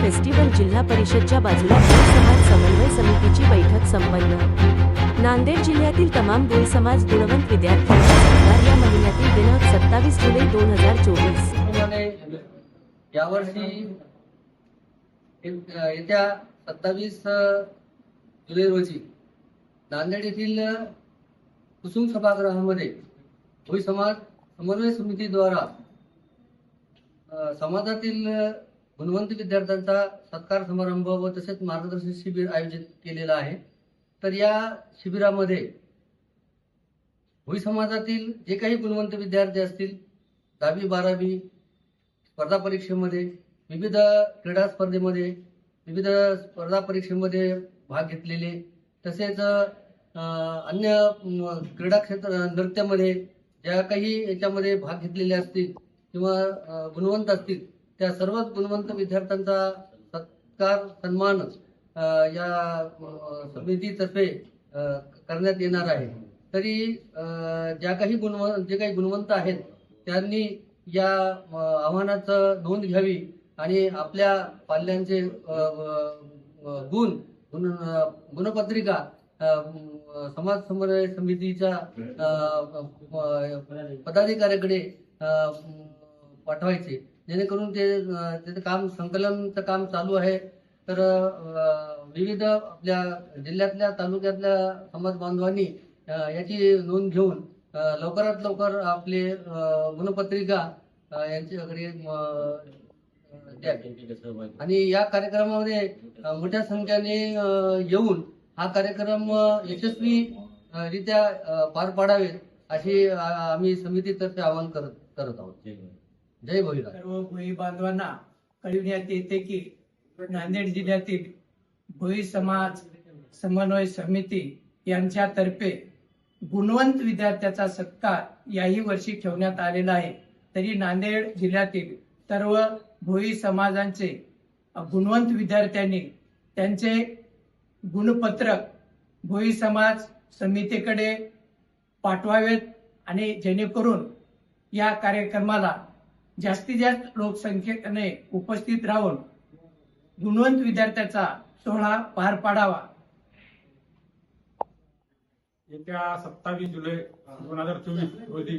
Festival जिल्हा परिषदच्या बाजूला भोई समाज समन्वय समितीची बैठक संपन्न। नांदेड जिल्ह्यातील तमाम भोई समाज गुणवंत विद्यार्थ्यांचा सत्कार या महिन्यातील दिनांक 27 जुलै 2024 यावर्षी येत्या 27 जुलै रोजी नांदेड येथील कुसुम सभागृहामध्ये भोई समाज समन्वय समितीद्वारा समाजातील गुणवंत विद्यार्थ्यांचा सत्कार समारंभ व तसेच मार्गदर्शन शिबिर आयोजित केलेला आहे। तर या शिबिरामध्ये भोई समाजातील जे काही गुणवंत विद्यार्थी असतील 10वी 12वी स्पर्धा परीक्षेमध्ये, विविध क्रीडा स्पर्धेमध्ये, विविध स्पर्धा परीक्षेमध्ये भाग घेतलेले, तसेच अन्य क्रीडा क्षेत्र नृत्यामध्ये ज्या काही याच्यामध्ये भाग घेतलेले असतील किंवा गुणवंत असतील त्या सर्वच गुणवंत विद्यार्थ्यांचा सत्कार सन्मान या समितीतर्फे करण्यात येणार आहे। तरी जे काही गुणवंत आहेत त्यांनी या आव्हानाचं नोंद घ्यावी आणि आपल्या पाल्यांचे गुणपत्रिका समाज समन्वय समितीच्या पदाधिकाऱ्याकडे पाठवायचे, जेणेकरून त्याचं काम संकलनाचं काम चालू आहे। तर विविध आपल्या जिल्ह्यातल्या तालुक्यातल्या समाज बांधवांनी याची नोंद घेऊन लवकरात लवकर आपले गुणपत्रिका यांच्याकडे द्यावी आणि या कार्यक्रमामध्ये मोठ्या संख्येने येऊन हा कार्यक्रम यशस्वीरित्या पार पाडावे अशी आम्ही समितीतर्फे आवाहन करत आहोत। जय भोईला। सर्व भोई बांधवांना कळविण्यात येते की नांदेड जिल्ह्यातील भोई समाज समन्वय समिती यांच्यातर्फे गुणवंत विद्यार्थ्याचा सत्कार याही वर्षी ठेवण्यात आलेला आहे। तरी नांदेड जिल्ह्यातील सर्व भोई समाजांचे गुणवंत विद्यार्थ्यांनी त्यांचे गुणपत्रक भोई समाज समितीकडे पाठवावेत आणि जेणेकरून या कार्यक्रमाला जास्तीत जास्त लोकसंख्येने उपस्थित राहून गुणवंत विद्यार्थ्याचा सोहळा पार पाडावा। येत्या 27 जुलै 2024 रोजी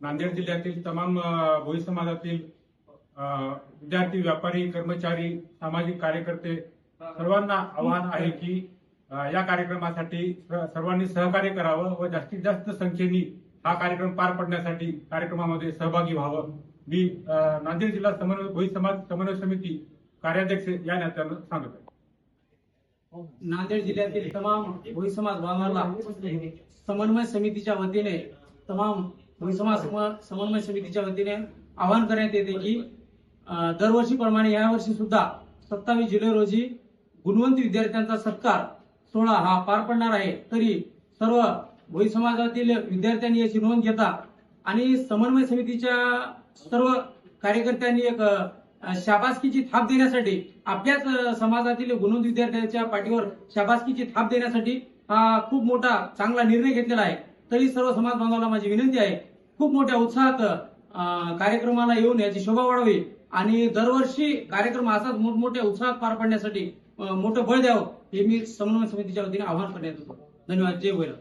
नांदेड जिल्ह्यातील तमाम भोई समाजातील विद्यार्थी, व्यापारी, कर्मचारी, सामाजिक कार्यकर्ते सर्वांना आवाहन आहे की या कार्यक्रमासाठी सर्वांनी सहकार्य करावं व जास्तीत जास्त संख्येने हा कार्यक्रम पार पडण्यासाठी कार्यक्रमामध्ये सहभागी व्हावं। मी नांदेड जिल्हा समन्वय भोई समाज समन्वय समिती कार्याध्यक्ष या नात्यानं सांगत आहे। नांदेड जिल्ह्यातील तमाम भोई समाज बांधवांना समन्वय समितीच्या वतीने भोई समाज समन्वय समितीच्या वतीने आवाहन करण्यात येते की दरवर्षीप्रमाणे यावर्षी सुद्धा 27 जुलै रोजी गुणवंत विद्यार्थ्यांचा सत्कार सोहळा हा पार पडणार आहे। तरी सर्व भोई समाजातील विद्यार्थ्यांनी याची नोंद घेता आणि समन्वय समितीच्या सर्व कार्यकर्त्यांनी एक शाबासकीची थाप देण्यासाठी, आपल्याच समाजातील गुणवंत विद्यार्थ्यांच्या पाठीवर शाबासकीची थाप देण्यासाठी हा खूप मोठा चांगला निर्णय घेतलेला आहे। तरी सर्व समाज बांधवांना माझी विनंती आहे, खूप मोठ्या उत्साहात कार्यक्रमाला येऊन याची शोभा वाढावी आणि दरवर्षी कार्यक्रम असाच मोठमोठ्या उत्साहात पार पाडण्यासाठी मोठं बळ द्यावं हे मी समन्वय समितीच्या वतीने आवाहन करण्यात येतो। धन्यवाद। जय भोईला।